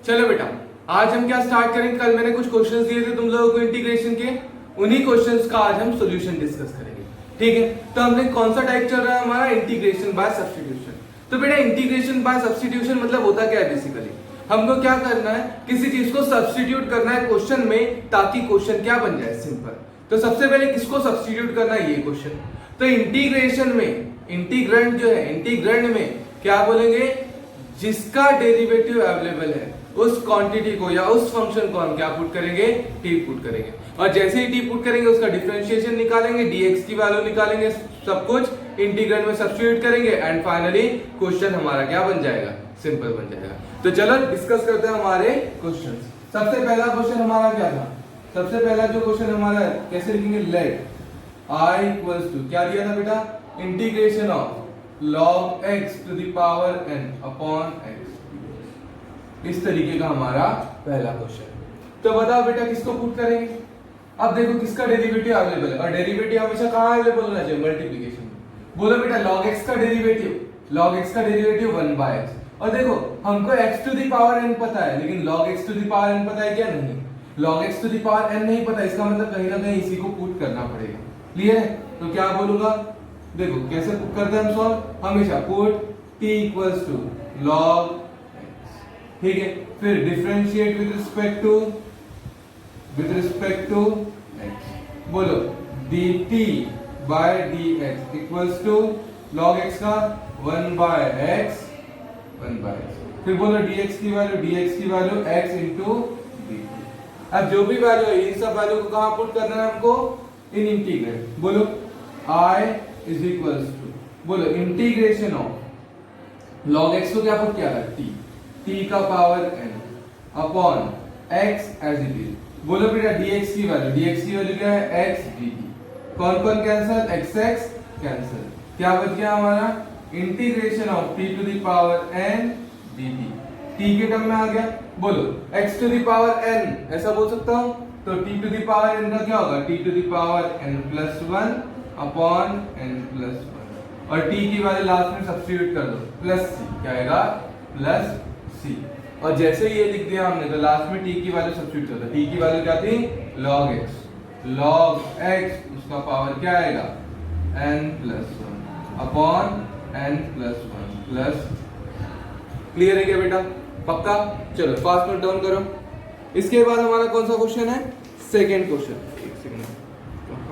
चलो बेटा, आज हम क्या स्टार्ट करेंगे। कल मैंने कुछ क्वेश्चंस दिए थे तुम लोगों को इंटीग्रेशन के, उन्हीं क्वेश्चंस का आज हम सॉल्यूशन डिस्कस करेंगे। ठीक है, तो हमने कौन सा टाइप चल रहा है हमारा, इंटीग्रेशन बाय सब्स्टिट्यूशन। तो बेटा इंटीग्रेशन बाय सब्स्टिट्यूशन मतलब होता क्या है, बेसिकली हमको क्या करना है, किसी चीज को सब्स्टिट्यूट करना है क्वेश्चन में ताकि क्वेश्चन क्या बन जाए, सिंपल। तो सबसे पहले किसको सब्स्टिट्यूट करना है, ये क्वेश्चन। तो इंटीग्रेशन में इंटीग्रैंड जो है, इंटीग्रैंड में क्या बोलेंगे, जिसका डेरिवेटिव अवेलेबल है उस क्वांटिटी को या उस फंक्शन को हम क्या पुट करेंगे, टी पुट करेंगे। और जैसे ही टी पुट करेंगे उसका डिफरेंशिएशन निकालेंगे, डीएक्स की वैल्यू निकालेंगे, सब कुछ इंटीग्रैंड में सब्स्टिट्यूट करेंगे एंड फाइनली क्वेश्चन हमारा क्या बन जाएगा, सिंपल बन जाएगा। तो चलो डिस्कस करते हैं हमारे क्वेश्चंस। सबसे पहला क्वेश्चन हमारा क्या था, सबसे पहला जो क्वेश्चन हमारा है, कैसे लिखेंगे, लेट आई इक्वल्स टू, क्या दिया था बेटा, integration of log x to the power n upon x। इस तरीके का हमारा पहला क्वेश्चन। तो बताओ बेटा किसको पुट करेंगे। अब देखो किसका डेरिवेटिव अवेलेबल है, और डेरिवेटिव हमेशा कहां अवेलेबल होना चाहिए, मल्टीप्लिकेशन में। बोलो बेटा log x का डेरिवेटिव, log x का डेरिवेटिव 1/x। और देखो हमको x to the power n पता है, लेकिन log x to the power n पता है क्या, नहीं। log x to the power n नहीं पता, इसका मतलब कहीं ना कहीं इसी को पुट करना पड़ेगा। क्लियर है, तो क्या बोलूंगा, देखो कैसे पुट करते हैं हम सॉल्व, हमेशा put t equals to log x। ठीक है, फिर differentiate with respect to x। बोलो dt by dx equals to log x का 1/x। फिर बोलो dx की वैल्यू x इंटू dt। अब जो भी वैल्यू है इन सब वैल्यू को कहां पुट करना है हमको, इन इंटीग्रल। बोलो I इज इक्वल्स टू, बोलो इंटीग्रेशन ऑफ log x को क्या पुट किया था, t का power n upon x as it is. बोलो बेटा dx की वैल्यू क्या है, x dt। कौन कौन कैंसिल, x कैंसिल, क्या बच गया हमारा, integration of t to the power n dt। t के टर्म में आ गया। बोलो x to the power n, ऐसा बोल सकता हूं, तो t to the power n का क्या होगा, t to the power n plus 1 upon n plus 1। और t की वैल्यू लास्ट में सब्स्टिट्यूट कर दो, प्लस c, क्या आएगा, प्लस c। और जैसे ये लिख दिया हमने, तो लास्ट में t की वैल्यू सब्स्टिट्यूट कर दो। t की वैल्यू क्या थी, log x, उसका पावर क्या आएगा, n plus 1 upon n plus 1 plus. Clear है क्या बेटा, पक्का। चलो फास्ट नोट डाउन करो। इसके बाद हमारा कौन सा क्वेश्चन है, सेकेंड क्वेश्चन। एक सेकंड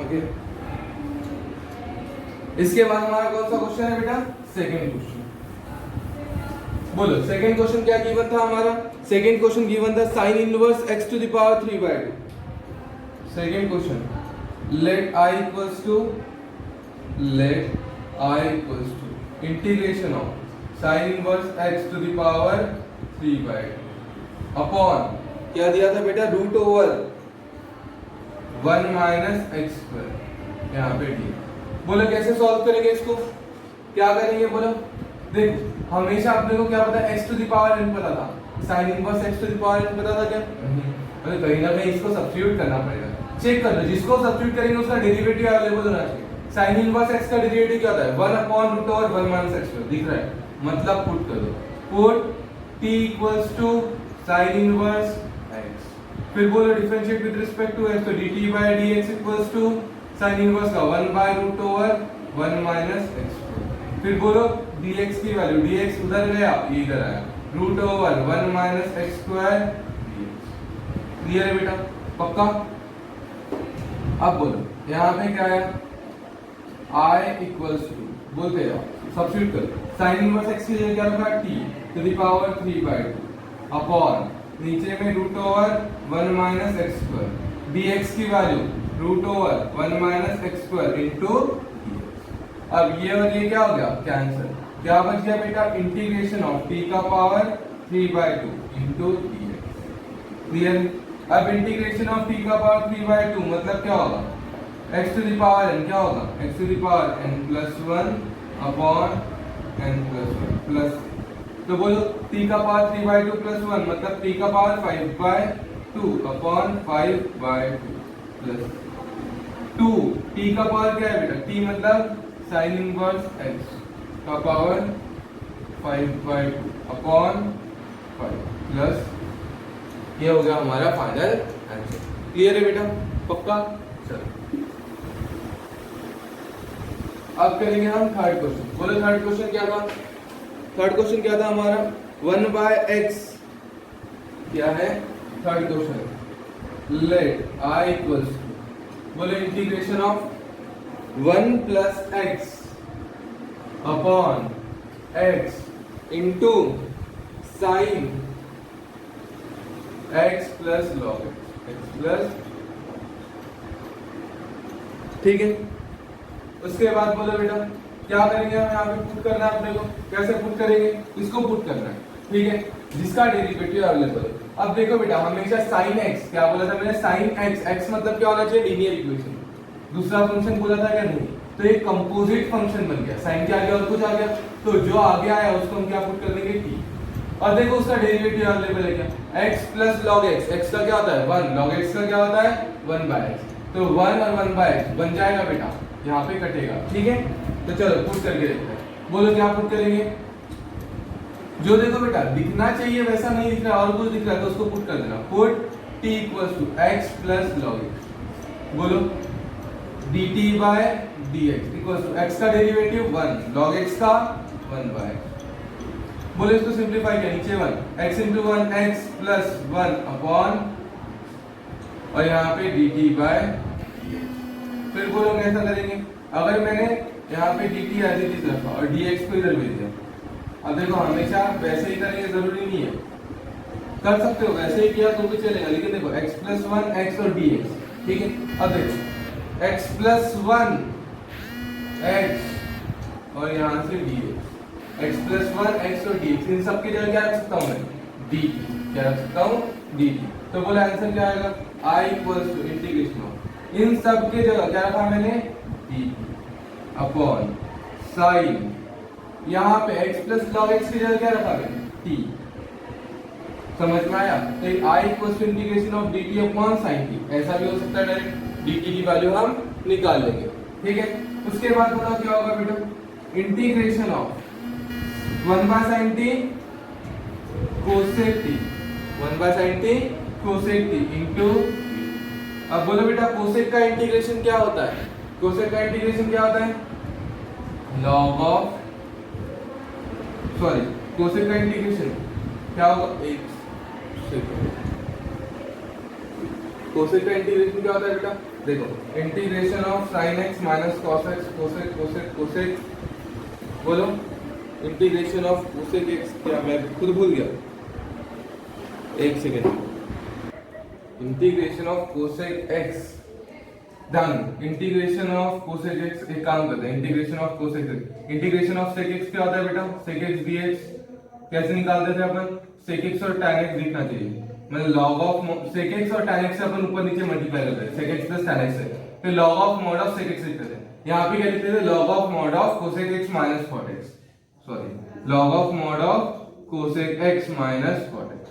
आगे, इसके बाद हमारा कौन सा क्वेश्चन है बेटा, सेकंड क्वेश्चन। बोलो सेकंड क्वेश्चन क्या गिवन था हमारा, सेकंड क्वेश्चन गिवन था sin inverse x to the power 3/2। Second question, let i equals to integration of sin inverse x to the power 3/2 upon, क्या दिया था बेटा, root over 1 minus x square, यहाँ पे डी। बोलो कैसे सॉल्व करेंगे इसको, क्या करेंगे, बोलो देखो हमेशा अपने को क्या पता है, x to the power n पता था, sin inverse x to the power n पता था क्या, नहीं। कहीं ना कहीं इसको सब्स्टिट्यूट करना पड़ेगा। चेक कर लो, जिसको सब्स्टिट्यूट करेंगे उसका डेरिवेटिव अवेलेबल होना चाहिए। sin इनवर्स x का डेरिवेटिव क्या होता है, 1 upon root over 1 minus x square, दिख रहा है, मतलब पुट कर दो, put t equals to sin inverse x। फिर बोलो differentiate with respect to x, तो dt by dx equals to sin inverse का 1 by root over 1 minus x square. फिर बोलो dx की वैल्यू, dx उधर गया, ये इधर आया, root over 1 minus x square dx। Clear है बेटा, पक्का। अब बोलो यहाँ पे क्या है, I इक्वल्स टू, बोलते जाओ, सब्स्टिट्यूट करो, sin इनवर्स x की जगह क्या रखा, t to the power 3/2 upon नीचे में root over 1 minus x square, dx की value root over 1 minus x square into dx। अब ये और ये क्या हो गया, कैंसिल, क्या बच गया बेटा, इंटीग्रेशन ऑफ t का पावर 3/2 इनटू dx। क्लियर। अब इंटीग्रेशन ऑफ t का पावर 3/2 मतलब क्या होगा, x to the power n, क्या होगा, x to the power n plus 1 upon n plus 1 plus. तो बोलो t का पावर 3/2 प्लस 1 मतलब t का पावर 5/2 अपॉन 5/2 प्लस 2। t का पावर क्या है बेटा, t मतलब sin इनवर्स x का पावर 5/2 अपॉन 5 प्लस ये हो गया हमारा फाइनल आंसर। क्लियर है बेटा? पक्का? चलो अब करेंगे हम थर्ड क्वेश्चन। बोलो थर्ड क्वेश्चन क्या था? थर्ड क्वेश्चन क्या था हमारा? 1/x क्या है third question? Let I equals to, बोलो integration of 1 plus x upon x into sine x plus log x plus, ठीक है। उसके बाद बोलो बेटा क्या करेंगे हम यहाँ पे पुट करना है अपने को। कैसे पुट करेंगे? इसको पुट करना है, ठीक है, जिसका डेरिवेटिव अवेलेबल है। अब देखो बेटा हमेशा sin x, क्या बोला था मैंने? sin x, x मतलब क्या होना चाहिए? Linear equation. दूसरा फंक्शन बोला था क्या? नहीं। तो एक कंपोजिट फंक्शन बन गया, sin के आगे और कुछ आ गया, तो जो आगे आया उसको हम क्या पुट कर देंगे? t। और देखो उसका डेरिवेटिव अवेलेबल है क्या? x plus log x, x का क्या होता है? 1, log x का क्या होता है? 1/x। तो 1 और 1/x बन जाएगा बेटा, यहाँ पे कटेगा, ठीक है। तो चलो पुट करके देखते हैं। बोलो क्या पुट करेंगे? जो देखो बेटा दिखना चाहिए वैसा नहीं दिख रहा और कुछ दिख रहा है तो उसको पुट कर देना। Put t equals to x plus log x, बोलो dt by dx equals to x का डेरिवेटिव 1, log x का 1/x। बोलो इसको सिंपलीफाई किया, नीचे 1 x into 1 x plus 1 upon और यहाँ पे dt बाय dx। फिर बोलो कैसा करेंगे? अगर मैंने यहाँ पे dt ऐसे ही रखा और dx को इधर भेज दिया, अब देखो हमेशा वैसे ही करेंगे जरूरी नहीं है, कर सकते हो वैसे ही किया तो भी चलेगा, लेकिन देखो x प्लस 1 x और dx, ठीक है। अब देखो x प्लस 1 x और यहाँ से dx, x प्लस 1 x और dx, इन सब की जगह क्या रख सकता हूँ मैं? dt, क्या रख सकता हूँ? dt। तो बोला आंसर क्या आएगा? I equals to integration of, इन सब के जगह क्या रखा मैंने? dt अपॉन साइन, यहाँ पे x प्लस log x की जगह क्या रखा मैंने? t। समझ में आया? तो I equals to integration of dt upon sine t, ऐसा भी हो सकता है, डायरेक्ट dt की वैल्यू हम निकाल लेंगे, ठीक है। उसके बाद बताओ क्या होगा बेटा? Integration of 1/sin t cosec t, 1/sin t cosec t into, अब बोलो बेटा कोसेक का इंटीग्रेशन क्या होता है? कोसेक का इंटीग्रेशन क्या होता है? लॉग ऑफ, सॉरी कोसेक का इंटीग्रेशन क्या होगा? एक सेकंड, कोसेक का इंटीग्रेशन क्या होता है बेटा? देखो integration of sin x minus cos x, cosec cosec cosec, बोलो इंटीग्रेशन ऑफ कोसेक x, क्या मैं खुद भूल गया, एक second. Integration of cosec x done. Integration of cosec x, एक काम करते हैं, integration of cosec x, integration of sec x क्या होता है बेटा? sec x dx कैसे निकालते थे अपन? sec x और tan x दिखना चाहिए, मतलब log ऑफ sec x और tan x से अपन ऊपर नीचे मल्टीप्लाई करते हैं, sec x plus tan x है, फिर log of mod of sec x लिखते थे। यहाँ पे क्या लिखते थे? log of mod of cosec x minus cot x, sorry log of mod of cosec x minus cot x,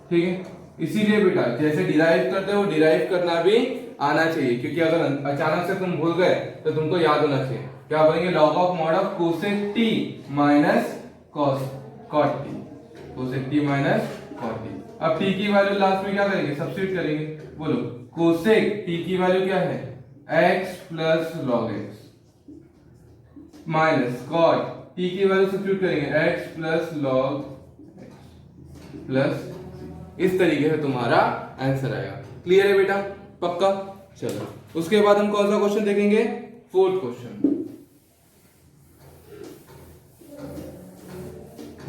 ठीक है। इसीलिए बेटा जैसे डिराइव करते हो डिराइव करना भी आना चाहिए, क्योंकि अगर अचानक से तुम भूल गए तो तुमको याद होना चाहिए। क्या बोलेंगे? log of mod of cosec t minus cot t, cosec t minus cot t। अब t की वैल्यू लास्ट में क्या करेंगे? सब्स्टिट्यूट करेंगे। बोलो cosec t की वैल्यू क्या है? x plus log x minus cot t की वैल्यू सब्स्टिट्यूट करेंगे x plus log x plus, इस तरीके से तुम्हारा आंसर आएगा। क्लियर है बेटा? पक्का? चलो उसके बाद हम कौन सा क्वेश्चन देखेंगे? Fourth question.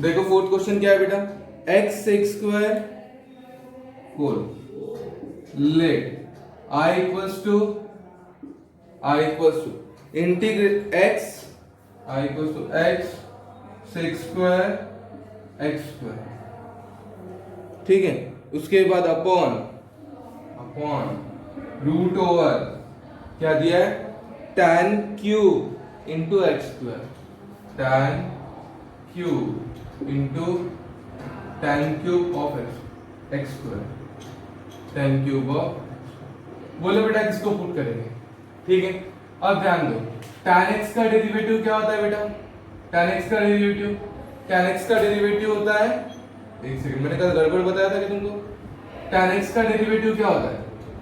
देखो फोर्थ क्वेश्चन क्या है बेटा? x sec square whole, let I equals to integrate x, I equals to x sec square x square, ठीक है। उसके बाद अपॉन रूट ओवर क्या दिया है? tan cube into x square, tan cube into tan cube of x square, tan cube of, बोलो बेटा किसको पुट करेंगे? ठीक है। अब ध्यान दो tan x का डेरिवेटिव क्या होता है बेटा? tan x का डेरिवेटिव होता है, एक सेकंड, मैंने कल गड़बड़ बताया था कि तुमको, tan x का डेरिवेटिव क्या होता है?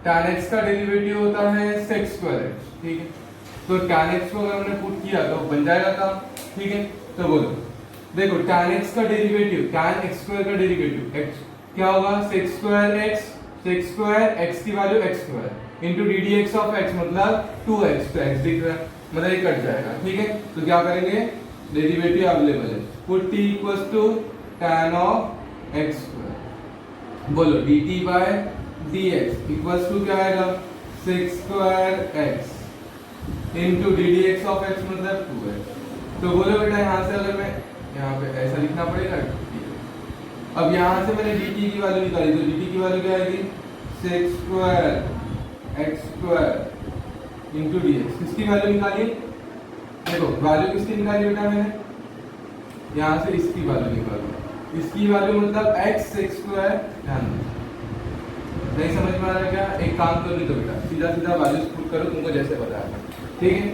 tan x का डेरिवेटिव होता है sec स्क्वायर x, ठीक है। तो tan x को अगर हमने पुट किया तो बन जाएगा काम, ठीक है। तो बोलो देखो tan x का डेरिवेटिव, tan x स्क्वायर का डेरिवेटिव x क्या होगा? sec square x, sec square x की value x square into ddx of x मतलब 2x, तो x दिख रहा है मतलब ये कट जाएगा, ठीक है। तो क्या करेंगे? डेरिवेटिव अवेलेबल है, put t equals to tan of x square, बोलो dt by dx equals to क्या आएगा? sec square x into ddx of x मतलब 2x। तो बोलो बेटा यहाँ से अगर मैं यहाँ पे ऐसा लिखना पड़ेगा, अब यहाँ से मैंने dt की वैल्यू निकाली तो dt की वैल्यू क्या आएगी? sec square x square into dx। किसकी वैल्यू निकाली? देखो वैल्यू किसकी निकाली बेटा मैंने? यहाँ से इसकी वैल्यू निकालो, इसकी वैल्यू मतलब x sec स्क्वायर। ध्यान दो, नहीं समझ में आ रहा क्या? एक काम करो तो बेटा सीधा सीधा वैल्यूज पुट करो, तुमको जैसे बताया, ठीक है।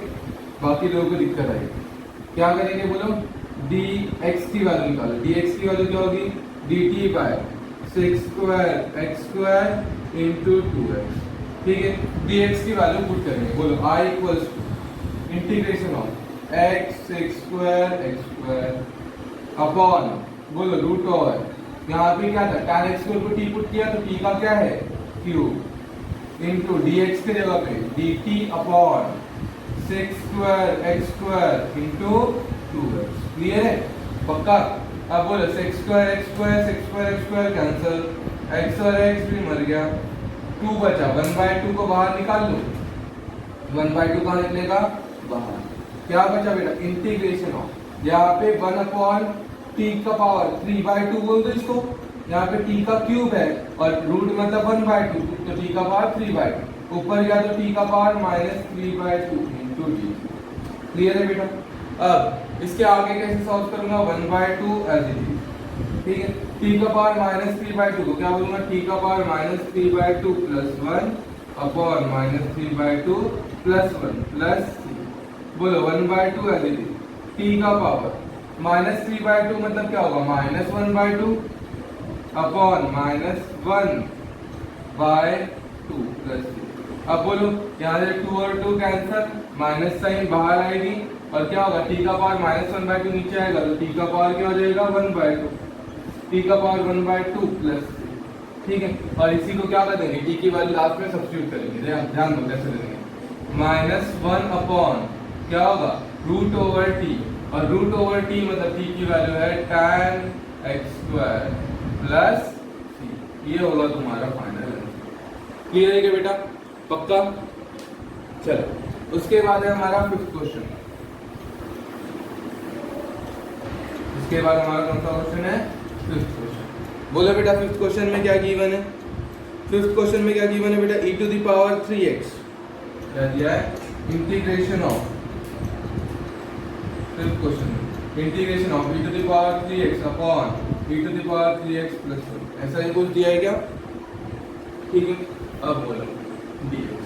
बाकी लोगों को दिक्कत आएगी। क्या करेंगे बोलो? dx की वैल्यू निकालो, dx की वैल्यू क्या होगी? dt by sec square x square into 2x, ठीक है। dx की वैल्यू पुट करेंगे, बोलो I equals to integration of x sec square x square upon, बोलो रूट ओवर, यहाँ पे क्या था? tan x को t पुट किया तो t का क्या है? q इनटू dx की जगह पे dt upon sec square x square into 2x। Clear है? पक्का? अब बोलो sec square x square, sec square x square cancel, x और x भी मर गया, 2 बचा, 1/2 को बाहर निकाल लो, 1/2 कहाँ निकलेगा? बाहर। क्या बचा बेटा? इंटीग्रेशन ऑफ, यहाँ पे 1 अपॉन t का पावर 3/2 बोल दो इसको, यहाँ पे t का क्यूब है और रूट मतलब 1/2 तो t का पावर 3/2, ऊपर गया तो t का पावर -3/2 इनटू d। क्लियर है बेटा? अब इसके आगे कैसे सॉल्व करूंगा? 1/2 एज इट इज, ठीक है। t का पावर -3/2 को क्या बोलूंगा? t का power -3/2 plus 1 upon -3/2 plus 1 plus c, बोलो 1/2 एज इट इज, t का पावर -3/2 मतलब क्या होगा? -1/2 अपॉन -1/2 प्लस c। अब बोलो यहाँ से 2 और 2 कैंसिल, माइनस साइन बाहर आएगी और क्या होगा? t का पावर -1/2 नीचे आएगा तो t का पावर क्या हो जाएगा? 1/2, t का पावर 1/2 प्लस, ठीक है। और इसी को क्या कर देंगे? t की वैल्यू लास्ट में सब्स्टिट्यूट करेंगे, ध्यान दो कैसे देंगे। -1 अपॉन क्या होगा? रूट ओवर t, और रूट ओवर t मतलब t की वैल्यू है tan x square plus c। ये होगा तुम्हारा फाइनल आंसर। क्लियर है क्या बेटा? पक्का? चलो उसके बाद है हमारा 5th क्वेश्चन। इसके बाद हमारा कौन सा क्वेश्चन है? 5th question. बोलो बेटा 5th क्वेश्चन में क्या गिवन है? 5th क्वेश्चन में क्या गिवन है बेटा? e to the power 3x क्या दिया है? इंटीग्रेशन ऑफ, 5th क्वेश्चन में integration of e to the power 3x अपॉन e to the power 3x plus 1, ऐसा ही कुछ दिया है क्या? ठीक है। अब बोलो dx,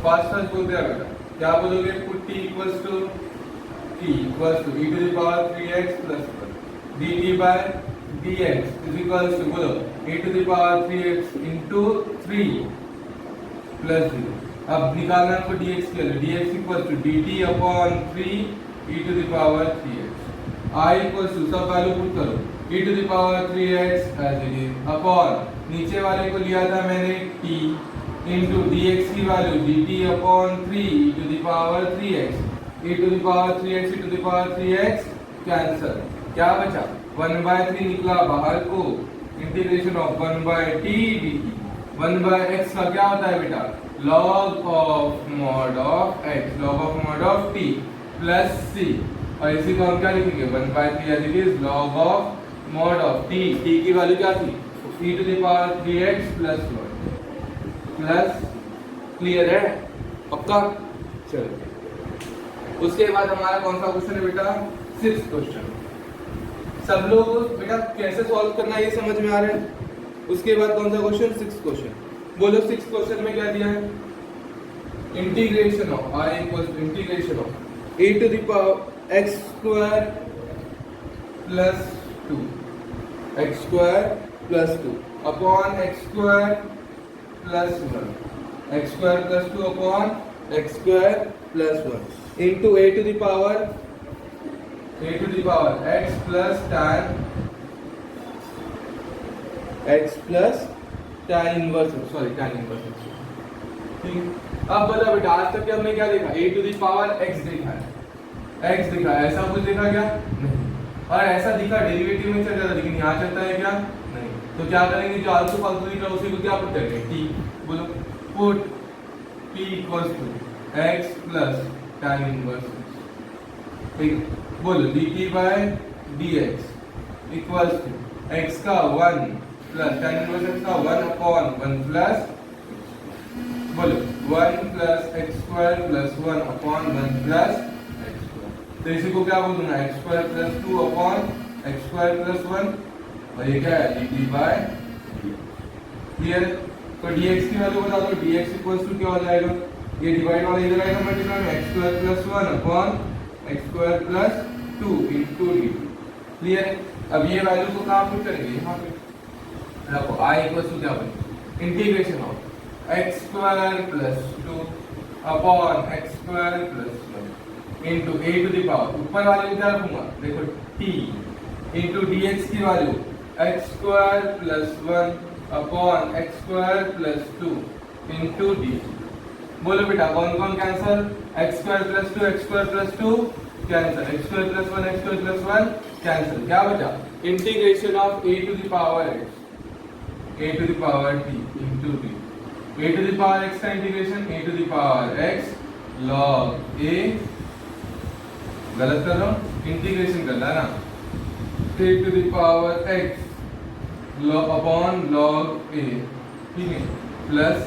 फास्ट बोल दिया बेटा, क्या बोलोगे? Put t equals to e to the power 3x plus 1 dt by dx is equals to, बोलो e to the power 3x into 3 plus 0। अब निकालना हमको dx की value, dx equals to dt upon 3 e to the power 3x। I equals to, सब value put करो, e to the power 3x as it is upon नीचे वाले को लिया था मैंने t इनटू dx की value dt upon 3 e to the power 3x, e to the power 3x, e to the power 3x cancel, क्या बचा? 1/3 निकला बाहर को, integration of 1/t dt, 1/x का क्या होता है बेटा? log of mod of x, log of mod of t plus c, और इसी को हम क्या लिखेंगे? 1/3 as it is log of mod of t, t की वैल्यू क्या थी? e to the power 3x plus 1 plus. Clear है? पक्का? चलो उसके बाद हमारा कौन सा क्वेश्चन है बेटा? 6th question. सब लोग बेटा कैसे सॉल्व करना है ये समझ में आ रहा है? उसके बाद कौन सा क्वेश्चन? 6th question. बोलो 6th क्वेश्चन में क्या दिया है? Integration of I equals to integration of e to the power x square plus 2, x square plus 2 upon x square plus 1, x square plus 2 upon x square plus 1 into a to the power x plus tan inverse x. ठीक है, अब बोला बेटा आज तक हमने क्या देखा, ए टू द पावर एक्स देखा है, ऐसा कुछ देखा क्या नहीं, और ऐसा दिखा डेरिवेटिव में चल जाता, लेकिन यहाँ चलता है क्या नहीं। तो क्या करेंगे, जो आलतू फालतू दिख रहा है उसी को क्या पुट करेंगे, टी। बोलो put t equals to x plus tan inverse. ठीक, बोलो dt by dx equals to x का 1 प्लस tan इनवर्स एक्स का 1 अपॉन 1 प्लस, बोलो 1 plus x square plus 1 upon 1 plus x square. तो इसी को क्या बोल दूंगा, x square plus 2 upon x square plus 1, और ये क्या है dt बाय dx। क्लियर। तो dx की वैल्यू बता दो, dx इक्वल्स टू क्या हो जाएगा, ये डिवाइड वाला इधर आएगा मल्टीप्लाई में x square plus 1 upon x square plus 2 into dt। Clear. अब ये वैल्यू को कहां पुट करेंगे, यहां पे देखो i इक्वल्स टू क्या बनेगा, integration of x square plus 2 upon x square plus 1 into a to the power, ऊपर वाले को क्या रखूंगा, देखो t इनटू dx की value x square plus 1 upon x square plus 2 into dt। बोलो बेटा कौन कौन cancel, x square plus 2 x square plus 2 cancel, x square plus 1 x square plus 1 cancel, क्या बचा, integration of A to the power x a to the power t into d, a to the power x का integration a to the power x log a, गलत कर रहा हूं, integration करना है ना, a to the power x upon log a, ठीक है, plus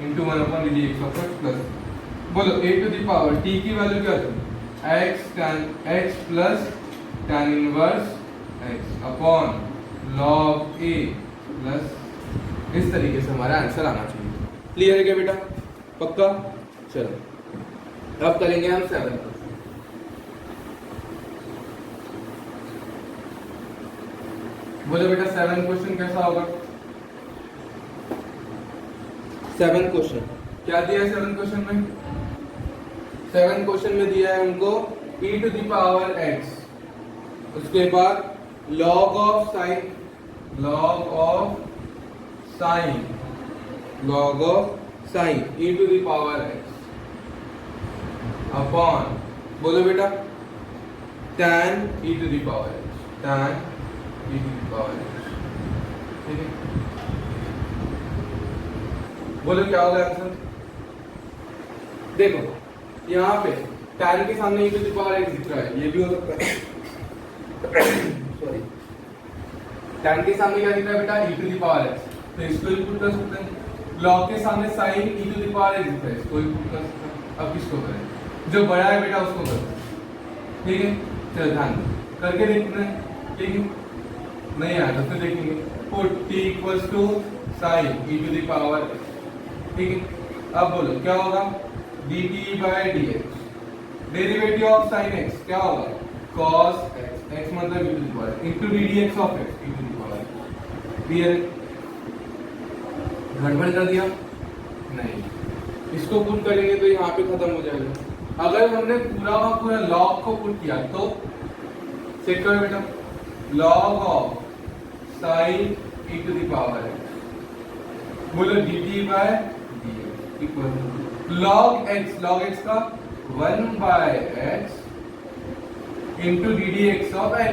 into 1 upon dx of x plus, बोलो a to the power t की वैल्यू क्या थी, x plus tan inverse x upon log a plus, इस तरीके से हमारा आंसर आना चाहिए। क्लियर है क्या बेटा, पक्का। चलो अब करेंगे हम 7। बोलो बेटा 7 क्वेश्चन कैसा होगा, 7 क्वेश्चन क्या दिया है, 7 क्वेश्चन में, 7 क्वेश्चन में दिया है उनको e to the power x, उसके बाद log of sine e to the power x upon, बोलो बेटा tan e to the power x, ठीक है। बोलो क्या होगा आंसर, देखो यहाँ पे tan के सामने e to the power x दिख रहा है, ये भी हो सकता है सॉरी, tan के सामने क्या दिख रहा है बेटा, e to the power x, तो इसको ही पुट कर सकते हैं। log के सामने sin e to the power x दिख रहा है, इसको ही पुट कर सकते हैं। अब किसको करें, जो बड़ा है बेटा उसको करो, ठीक है। चलो ध्यान करके देखते हैं, ठीक है, नहीं आया तो फिर देखेंगे। Put t equals to sin e to the power x, ठीक है। अब बोलो क्या होगा, dt by dx, derivative of sin x क्या होगा, cos x, x मतलब e to the power into ddx of x e to the power. Clear, गड़बड़ कर दिया नहीं, इसको पुट करेंगे तो यहाँ पे खत्म हो जाएगा। अगर हमने पूरा log को पुट किया तो चेक करो बेटा, log of sin e to the power x, बोलो dt by dx equal to log x का 1 by x into ddx of x,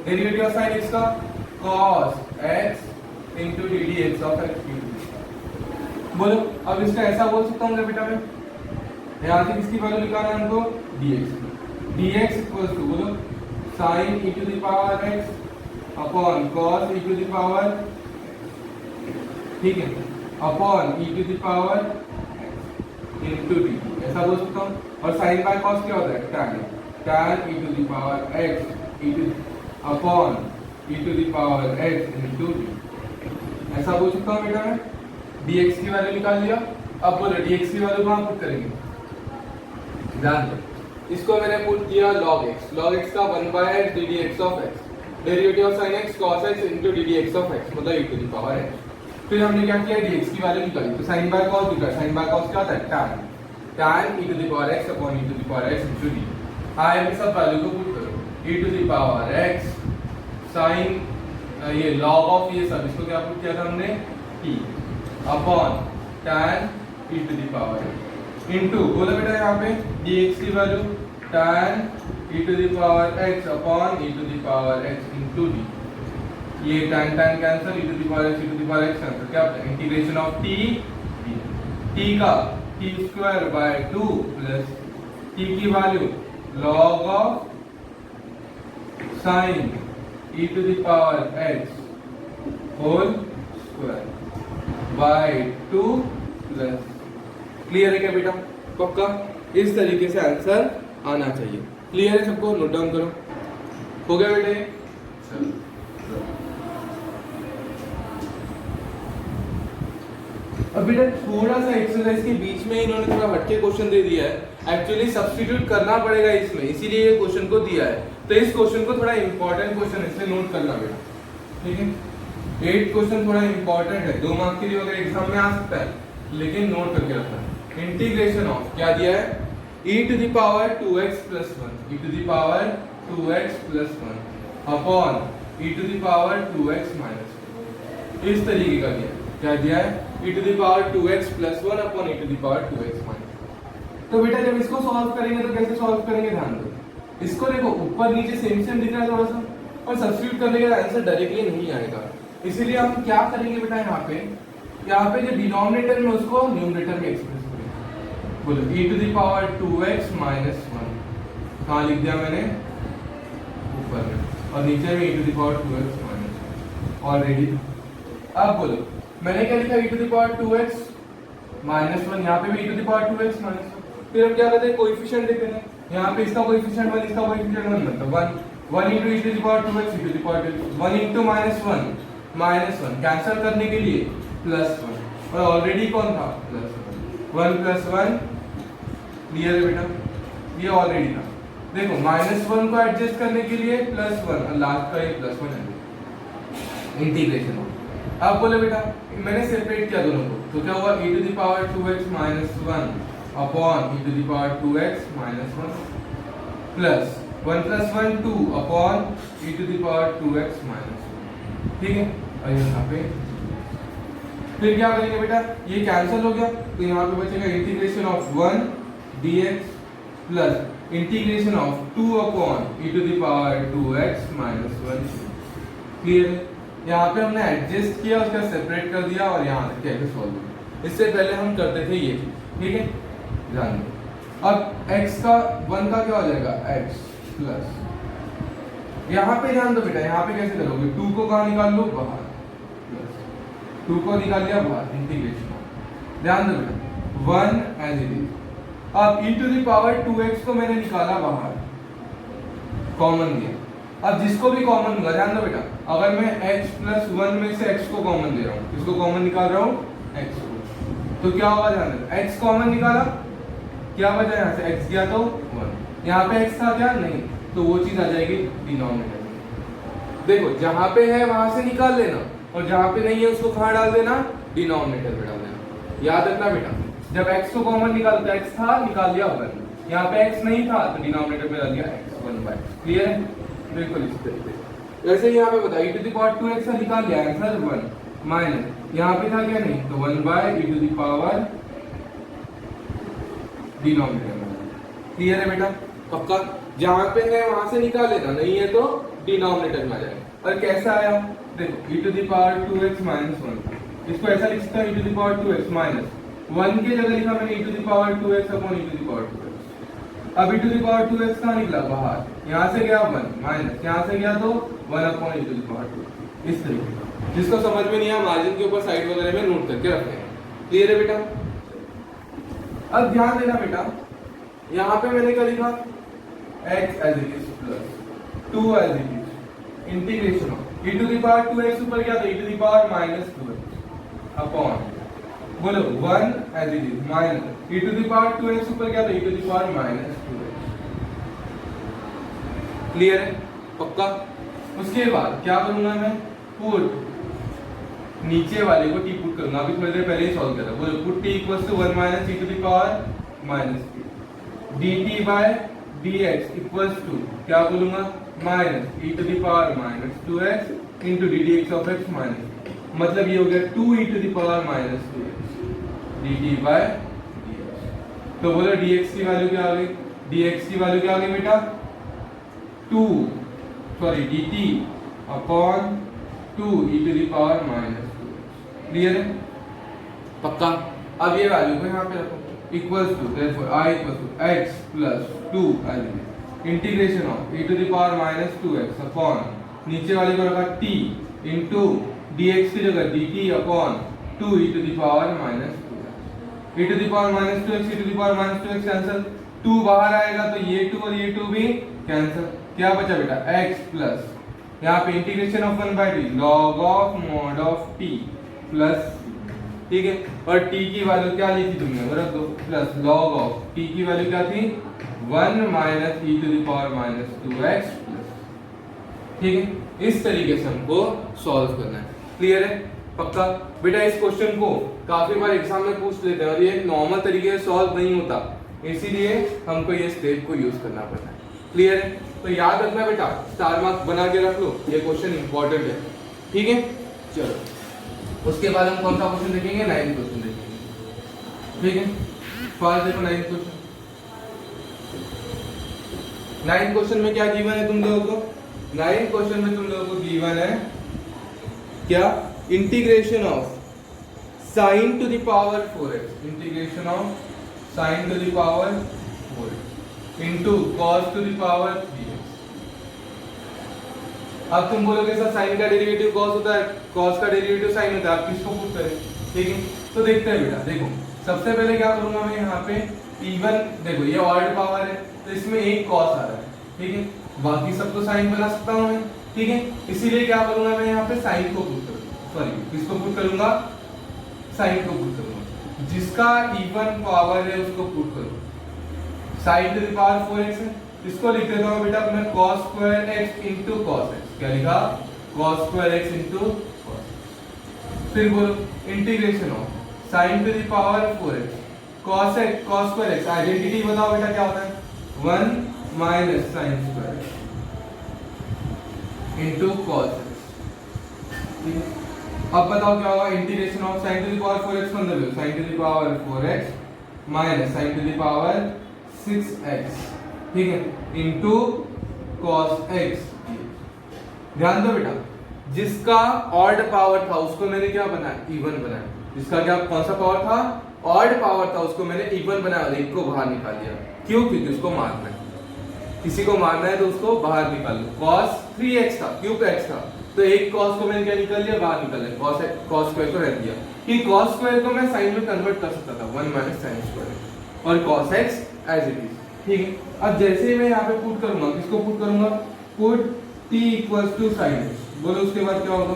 derivative of sin x का cos x into ddx of x। बोलो अब इसका ऐसा बोल सकता हूँ बेटा मैं, यहाँ से किसकी वैल्यू निकालना है हमको, dx इक्वल्स टू, बोलो sin e to the power x upon cos e to the power, ठीक है, upon e to the power into dt, ऐसा बोल सकता हूँ। और sin बाय cos क्या होता है, tan e to the power x upon e to the power x into dt, ऐसा बोल सकता हूँ बेटा मैं। dx की वैल्यू निकाल लिया, अब बोलो dx की वैल्यू कहाँ पुट करेंगे, ध्यान दो, इसको मैंने पुट किया log x का 1 by ddx of x, derivative of sin x cos x into ddx of x मतलब e to the power x। फिर हमने क्या किया, dx की वैल्यू निकाली, तो sin by cos निकाला, sin by cos क्या होता है tan e to the power x upon e to the power x into d। आए में सब वैल्यू को पुट करो, e to the power x sin ये log of ये सब, इसको क्या पुट किया था हमने t upon tan e to the power x into बोलो बेटा यहाँ पे dx की value tan e to the power x upon e to the power x into d। ये tan cancel, e to the power x, e to the power x cancel, क्या होता है integration of t का t square by 2 plus t की value log of sin e to the power x whole square by 2 plus. Clear है क्या बेटा? पक्का इस तरीके से आंसर आना चाहिए। क्लियर है सबको? नोट डाउन करो। हो गया बेटे? चलो अब बेटा थोड़ा सा एक्सरसाइज के बीच में इन्होंने थोड़ा हटके क्वेश्चन दे दिया है, एक्चुअली सब्स्टिट्यूट करना पड़ेगा इसमें, इसीलिए ये क्वेश्चन को दिया है। तो इस क्वेश्चन को थोड़ा इंपॉर्टेंट क्वेश्चन है, इसलिए नोट करना बेटा, ठीक है। 8 क्वेश्चन थोड़ा इंपॉर्टेंट है, 2 मार्क के लिए वगैरह एग्जाम में आ सकता है, लेकिन नोट करके रखना है। इंटीग्रेशन ऑफ क्या दिया है, e to the power 2x plus 1, e to the power 2x plus 1 upon e to the power 2x minus 1, इस तरीके का दिया है। क्या दिया है, e to the power 2x plus 1 upon e to the power 2x minus 1। तो बेटा जब इसको सॉल्व करेंगे तो कैसे सॉल्व करेंगे, ध्यान दो, इसको देखो ऊपर नीचे सेम सेम दिख रहा है थोड़ा सा, और सब्स्टिट्यूट करने के आंसर डायरेक्टली नहीं आएगा, इसीलिए हम क्या करेंगे बेटा, यहाँ पे जो डिनोमिनेटर में उसको न्यूमरेटर में एक्सप्रेस करेंगे। बोलो e to the power 2x minus 1, कहाँ लिख दिया मैंने, ऊपर में, और नीचे में e to the power 2x minus 1 already. अब बोलो मैंने क्या लिखा, e to the power 2x minus 1, यहाँ पे भी e to the power 2x minus 1। फिर हम क्या करते हैं, कोएफिशिएंट देखते हैं, यहाँ पे इसका कोएफिशिएंट 1, इसका कोएफिशिएंट 1, मतलब 1 into e to the power 2x, e to the power 2x, 1 into minus 1 cancel करने के लिए प्लस 1, और ऑलरेडी कौन था, प्लस 1 प्लस 1। क्लियर है बेटा, ये ऑलरेडी था। देखो -1 को एडजस्ट करने के लिए +1 और लास्ट का एक +1 है, इंटीग्रेशन। अब बोले बेटा मैंने सेपरेट किया दोनों को, तो क्या हुआ, e to the power 2x minus 1 upon e to the power 2x minus 1 plus 1 plus 1 2 upon e to the power 2x minus 1, ठीक है। और यहाँ पे फिर क्या करेंगे बेटा, ये कैंसिल हो गया, तो यहाँ पे बचेगा integration of 1 dx plus integration of 2 upon e to the power 2x minus 1। Clear है? यहाँ पे हमने एडजस्ट किया, उसका सेपरेट कर दिया, और यहाँ से कैसे सॉल्व किया, इससे पहले हम करते थे ये, ठीक है, ध्यान दो। अब x का 1 का क्या हो जाएगा, x प्लस, यहाँ पे ध्यान दो बेटा, यहाँ पे कैसे करोगे, 2 को कहाँ निकाल लो, बाहर, 2 को निकाल लिया बाहर, इंटीग्रेशन। ध्यान दो बेटा 1 एज इट इज। अब e to the power 2x को मैंने निकाला बाहर, कॉमन दिया। अब जिसको भी कॉमन दूंगा, ध्यान दो बेटा, अगर मैं x plus 1 में से x को कॉमन दे रहा हूँ, किसको कॉमन निकाल रहा हूँ, x को, तो क्या होगा, ध्यान दो, x कॉमन निकाला, क्या बचा यहाँ से, x गया तो 1, यहाँ पे x था क्या, नहीं, तो वो चीज आ जाएगी डिनोमिनेटर में। देखो जहाँ पे है वहां से निकाल लेना, और जहाँ पे नहीं है उसको कहाँ डाल देना, डिनोमिनेटर में डाल देना। याद रखना बेटा, जब x को कॉमन निकालो तो x था, निकाल लिया 1, यहाँ पे x नहीं था तो डिनोमिनेटर में डाल दिया x 1/। क्लियर है? बिल्कुल इस तरीके से। जैसे यहाँ पे बताइए e to the power 2x का निकाल लिया आंसर 1 माइनस, यहाँ पे था क्या, नहीं, तो 1/e to the power denominator में। क्लियर है बेटा? पक्का? जहाँ पे है वहां से निकाल लेना, नहीं है तो डिनोमिनेटर में आ जाएगा। और कैसा आया, देखो e to the power 2x minus 1, इसको ऐसा लिख सकता है e to the power 2x minus 1 की जगह लिखा मैंने e to the power 2x upon e to the power 2x। अब e to the power 2x कहाँ निकला, बाहर, यहाँ से गया 1 माइनस, यहाँ से गया तो 1 upon e to the power 2। इस तरीके का, जिसको समझ में नहीं आया मार्जिन के ऊपर साइड वगैरह में नोट करके रखते हैं। क्लियर है बेटा? अब ध्यान देना बेटा, यहाँ पे मैंने क्या लिखा, x as it is plus 2 as it is, integration of e to the power 2x ऊपर क्या था, e to the power minus 2x upon, बोलो 1 as it is minus e to the power 2x ऊपर क्या था, e to the power minus 2x। Clear है? पक्का? उसके बाद क्या करूंगा मैं, पुट नीचे वाले को टी पुट करूंगा, अभी थोड़ी देर पहले ही सॉल्व करा। बोलो put t equals to 1 minus e to the power minus t, dt by dx equals to क्या बोलूंगा, minus e to the power minus 2x into ddx of x minus, मतलब ये हो गया 2e to the power minus 2x dt by dx। तो बोलो dx की value क्या आ गई, dx की वैल्यू क्या आ गई बेटा, 2 sorry dt upon 2 e to the power minus 2x। Clear है, पक्का। अब ये वैल्यू को यहाँ पे रखो, equals to therefore i equals to x plus 2 integration of e to the power minus 2x upon नीचे वाले को रखा t इनटू dx की जगह dt upon 2 e to the power minus 2x। e to the power minus 2x e to the power minus 2x cancel, 2 बाहर आएगा तो ये 2 और ये 2 भी कैंसिल। क्या बचा बेटा, x प्लस यहाँ पे integration of 1 by t log of mod of t plus, ठीक है, और t की वैल्यू क्या ली थी तुमने, रख दो, प्लस log ऑफ t की वैल्यू क्या थी, 1 minus e to the power minus 2x plus. ठीक है, इस तरीके से हमको सॉल्व करना है। क्लियर है, पक्का बेटा। इस क्वेश्चन को काफी बार एग्जाम में पूछ लेते हैं और ये नॉर्मल तरीके से सॉल्व नहीं होता, इसीलिए हमको ये स्टेप को यूज करना पड़ता है। क्लियर है, तो याद रखना बेटा, स्टार मार्क बना के रख लो, ये क्वेश्चन इंपॉर्टेंट है। ठीक है, चलो उसके बाद हम कौन सा क्वेश्चन देखेंगे, 9th क्वेश्चन देखेंगे। ठीक है, फास्ट देखो 9th क्वेश्चन। 9th क्वेश्चन में क्या गिवन है तुम लोगों को, 9th क्वेश्चन में तुम लोगों को गिवन है क्या, integration of sine to the power 4x, integration of sine to the power 4x into cos to the power 3x। अब तुम बोलोगे सर साइन का डेरिवेटिव cos होता है, cos का डेरिवेटिव साइन होता है, आप किसको पुट करें। ठीक है, तो देखते हैं बेटा, देखो सबसे पहले क्या करूंगा मैं, यहाँ पे इवन देखो ये ऑड पावर है तो इसमें एक cos आ रहा है, ठीक है, बाकी सब तो साइन बना सकता हूं मैं। ठीक है, इसीलिए क्या करूंगा मैं, यहाँ पे साइन को पुट करूंगा, सॉरी किसको पुट करूंगा, साइन को पुट करूंगा, जिसका इवन पावर है उसको पुट करूंगा। Sign to the power 4x है, इसको लिख देता हूं बेटा मैं cos square x into cos x, क्या लिखा, cos square x into cos। फिर बोलो integration of sine to the power 4x cos x cos square x, identity बताओ बेटा क्या होता है, 1 minus sine square into cos x। ठीक है, अब बताओ क्या होगा, integration of sine to the power 4x को अंदर लो, sine to the power 4x minus sine to the power 6x, ठीक है, इनटू cos x। ध्यान दो बेटा, जिसका ऑड पावर था उसको मैंने क्या बनाया, इवन बनाया, जिसका क्या कौन सा पावर था, ऑड पावर था, उसको मैंने इवन बनाया और एक को बाहर निकाल दिया। क्यों, क्योंकि उसको मारना है, किसी को मारना है तो उसको बाहर निकाल लो। cos 3x था, क्यूब x था, तो एक cos को मैंने क्या निकाल दिया, बाहर निकाल दिया, cos स्क्वायर को रख दिया, कि cos स्क्वायर को मैं sin में कन्वर्ट कर सकता था, 1 माइनस sin स्क्वायर और cos x as it is. ठीक है, अब जैसे ही मैं यहाँ पे पुट करूंगा, किसको पुट करूंगा, put t equals to sin x, बोलो उसके बाद क्या होगा,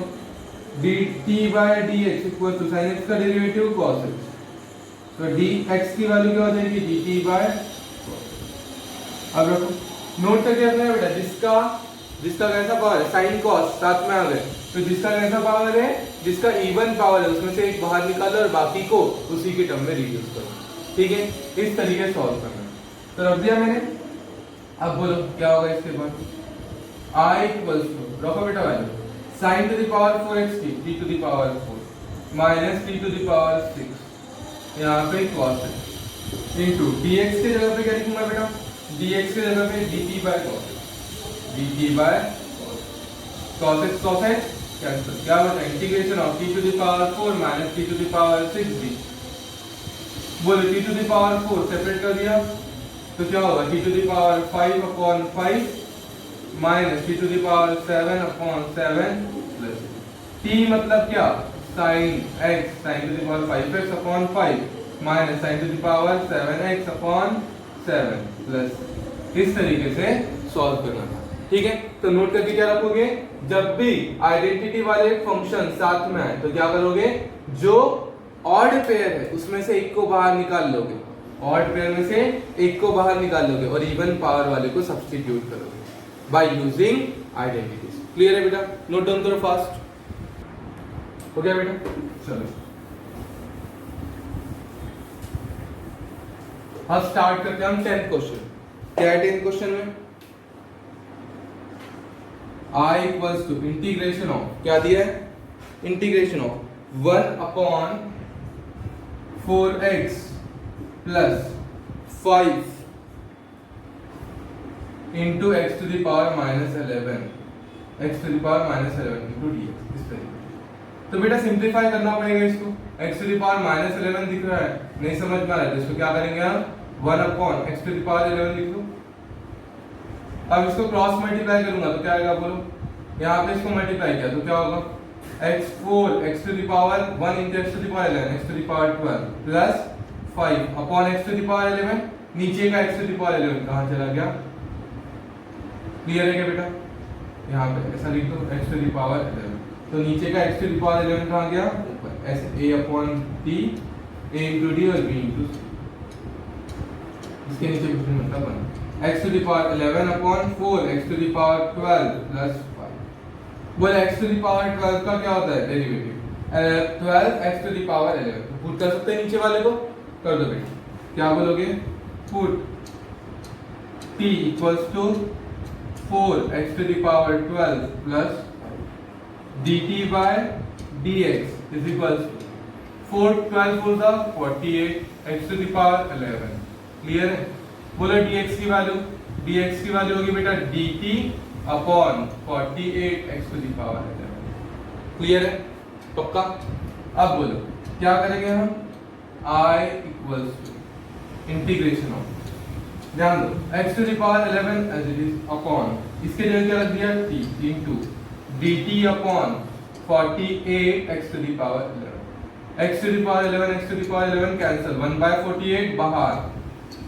dt by dx equals to sin x का डेरिवेटिव cos x, तो dx की वैल्यू क्या हो जाएगी, dt बाय cos। अब रखो, नोट करके रखना है बेटा, जिसका कैसा पावर है, sin cos साथ में आ गए, तो जिसका कैसा पावर है, जिसका इवन पावर है उसमें से एक बाहर निकालो और बाकी को उसी के टर्म में रिड्यूस करो। ठीक है, इस तरीके से सॉल्व करना है। तो रख दिया मैंने, अब बोलो क्या होगा इसके बाद, i इक्वल्स टू रखो बेटा value, sin to the power 4x t to the power 4 minus t to the power 6, यहाँ पे cos x इनटू dx के जगह पे क्या लिखूंगा बेटा, dx के जगह पे dt by cos x, dt by cos x cancel, क्या होगा, integration of t to the power 4 minus t to the power 6d। बोलो t to the power 4 separate कर दिया तो क्या होगा, t to the power 5 upon 5 minus t to the power 7 upon 7 plus t मतलब क्या, sin x sin to the power 5x upon 5 minus sin to the power 7x upon 7 plus. इस तरीके से सॉल्व करना था। ठीक है, तो नोट करके क्या रखोगे, जब भी आइडेंटिटी वाले फंक्शन साथ में आए तो क्या करोगे, जो ऑड पेयर है उसमें से एक को बाहर निकाल लोगे, ऑड पेयर में से एक को बाहर निकाल लोगे और इवन पावर वाले को सब्स्टिट्यूट करोगे। By using identities. क्लियर है बेटा? नोट डाउन करो फास्ट। हो गया बेटा? चलो अब स्टार्ट करते हैं हम 10th क्वेश्चन। क्या है 10th क्वेश्चन में? I equals to integration of, क्या दिया है? Integration of 1/4x plus 5 into x to the power minus 11 x to the power minus 11 into dx। इस तरीके तो बेटा सिंप्लीफाई करना पड़ेगा इसको। x to the power minus 11 दिख रहा है, नहीं समझ में आ रहा है, तो इसको क्या करेंगे हम 1/x टू द पावर 11 लिख लो। अब इसको क्रॉस मल्टीप्लाई करूंगा तो क्या आएगा बोलो? यहाँ पे इसको मल्टीप्लाई किया तो क्या होगा? x4 x to the power 1 into x to the power 11 x to the power 12 plus 5 upon x to the power 11। नीचे का x टू द पावर 11 कहाँ चला गया? क्लियर है क्या बेटा? यहाँ पे ऐसा लिख दो x टू द पावर 11, तो नीचे का x टू द पावर 11 कहाँ गया? ऊपर। ऐसे a upon t, a into d और b into c। इसके नीचे कुछ नहीं मतलब बना x to the power 11 upon 4 x to the power 12 plus 5। बोल x टू द पावर 12 का क्या होता है? Derivative 12 x to the power 11। तो पुट कर सकते हैं नीचे वाले को, कर दो बेटा। क्या बोलोगे? Put t equals to 4 x to the power 12 plus dt by dx is equals 4 12 4 the 48 x to the power 11। Clear है? बोलो dx की वैल्यू, dx की वैल्यू होगी बेटा dt upon 48 x to the power 11। Clear है? पक्का? अब बोलो क्या करेंगे हम? I equals to integration of, ध्यान दो, x to the power 11 as it is upon, इसके जगह क्या रख दिया? t into dt upon 48 x to the power 11। x to the power 11 x to the power 11 cancel, 1/48 बाहर,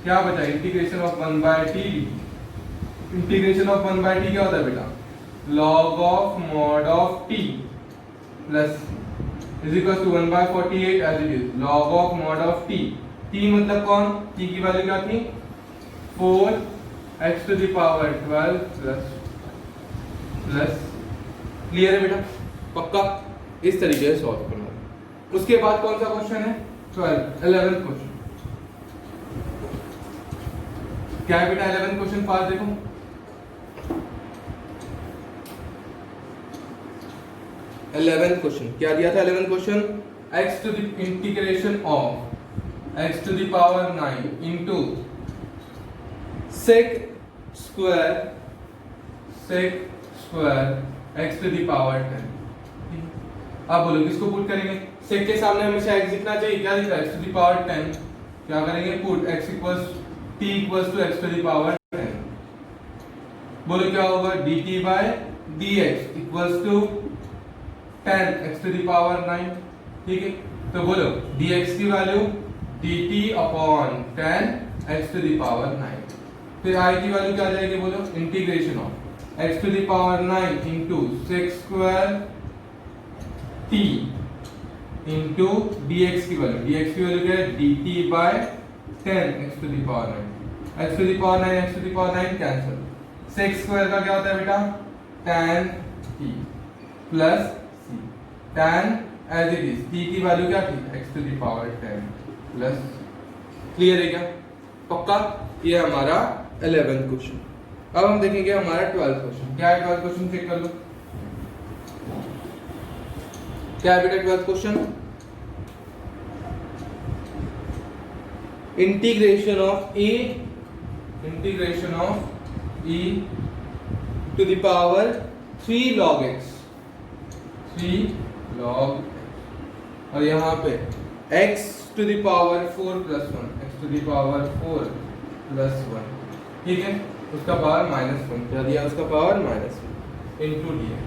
क्या बचा? Integration of 1/t। Integration of 1/t क्या होता है बेटा? log of mod of t plus is equal to 1/48 as it is log of mod of t। t मतलब कौन? t की वैल्यू क्या थी? 4 x to the power 12 plus. Clear है बेटा? पक्का? इस तरीके से सॉल्व करना है। उसके बाद कौन सा क्वेश्चन है? 11th question. क्या है बेटा 11th क्वेश्चन? फास्ट देखो। 11th क्वेश्चन क्या दिया था? 11th question x to the integration of x to the power 9 into sec square x to the power 10। अब बोलो किसको पुट करेंगे? sec के सामने हमेशा x लिखना चाहिए, क्या लिख रहा है? x to the power 10। क्या करेंगे? Put x equals t equals to x to the power 10। बोलो क्या होगा? dt by dx equals to 10 x to the power 9। ठीक है, तो बोलो dx की value dt upon 10 x to the power 9। फिर i की वैल्यू क्या आ जाएगी? बोलो integration of x to the power 9 into sec square t into dx की वैल्यू, dx की वैल्यू क्या है? dt by 10 x to the power 9। x to the power 9 x to the power 9 cancel, sec square का क्या होता है बेटा? tan t plus c, tan as it is, t की वैल्यू क्या थी? x to the power 10 plus. Clear है क्या? पक्का? ये हमारा 11th क्वेश्चन। अब हम देखेंगे हमारा 12th क्वेश्चन। क्या है 12th क्वेश्चन? चेक कर लो क्या है बेटा 12th question? Integration of e to the power 3 log x, 3 log x, और यहाँ पे x to the power 4 plus 1, x to the power 4 plus 1। ठीक है, उसका पावर -1 क्या दिया? उसका पावर -1 इंटू dx।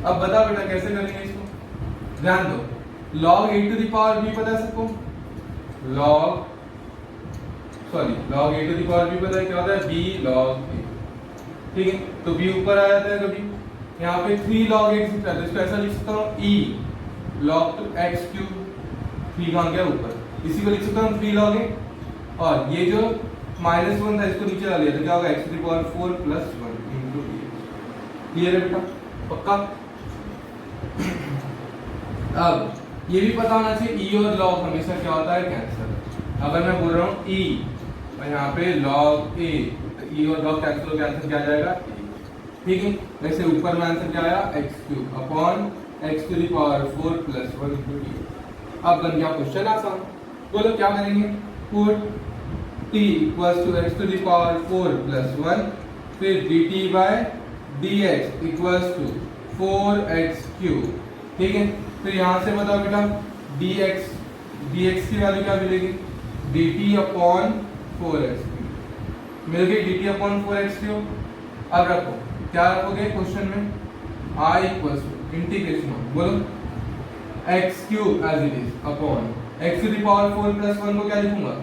अब बता बेटा कैसे करेंगे इसको? ध्यान दो, log a to the power b पता है सबको? log a to the power b पता है क्या होता है? b log a। ठीक है, तो b ऊपर आ जाता है कभी, यहाँ पे 3 log x दिखता है, तो इसको ऐसा लिख सकता हूँ e log to x cube, 3 कहाँ गया ऊपर, इसी को लिख सकता हूँ 3 log a, और ये जो -1 था इसको नीचे ला लिया तो क्या होगा? x to the power 4 plus 1 into clear है बेटा, पक्का। अब ये भी पता होना चाहिए ई और लॉग हमेशा क्या होता है, कैंसिल। अगर मैं बोल रहा हूँ ई और यहाँ पे लॉग ए, ई और लॉग कैंसिल हो, आंसर क्या आ जाएगा, ठीक है। वैसे ऊपर में आंसर क्या आया, x cube upon x to the power 4 plus 1 into t. अब बन गया क्वेश्चन आसान। बोलो क्या करेंगे, put t equals to x to the power 4 plus 1, फिर dt by dx equals to 4x cube, ठीक है। फिर यहाँ से बताओ बेटा dx की वैल्यू क्या मिलेगी, dt अपॉन 4x क्यूब मिल गई, dt अपॉन 4x क्यूब। अब रखो क्या रखोगे क्वेश्चन में, i equals to integration of, बोलो x cube as it is upon x to the power 4 plus 1 को क्या लिखूंगा,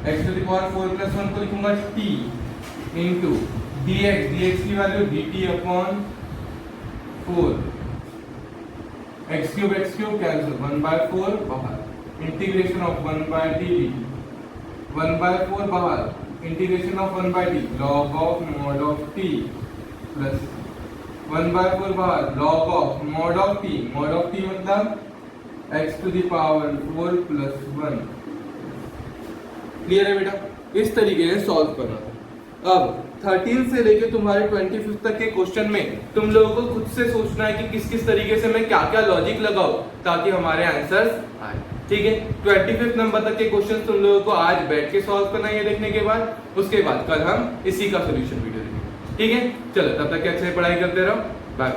x to the power 4 plus 1 को लिखूंगा t इनटू dx की value dt upon 4, x cube cancel, 1/4 बाहर, integration of 1/t dt, 1/4 बाहर, integration of 1/t log of mod of t plus 1/4 बाहर, log of mod of t मतलब x to the power 4 plus 1। Clear है बेटा, इस तरीके से सॉल्व करना था। अब 13 से लेके तुम्हारे 25 तक के क्वेश्चन में तुम लोगों को खुद से सोचना है कि किस किस तरीके से मैं क्या क्या लॉजिक लगाऊं ताकि हमारे आंसर्स आए, ठीक है। 25 नंबर तक के क्वेश्चन तुम लोगों को आज बैठ के सॉल्व करना है ये देखने के बाद, उसके बाद कल हम इसी का सोल्यूशन वीडियो देखेंगे, ठीक है। चलो तब तक अच्छे से पढ़ाई करते रहो, बाय।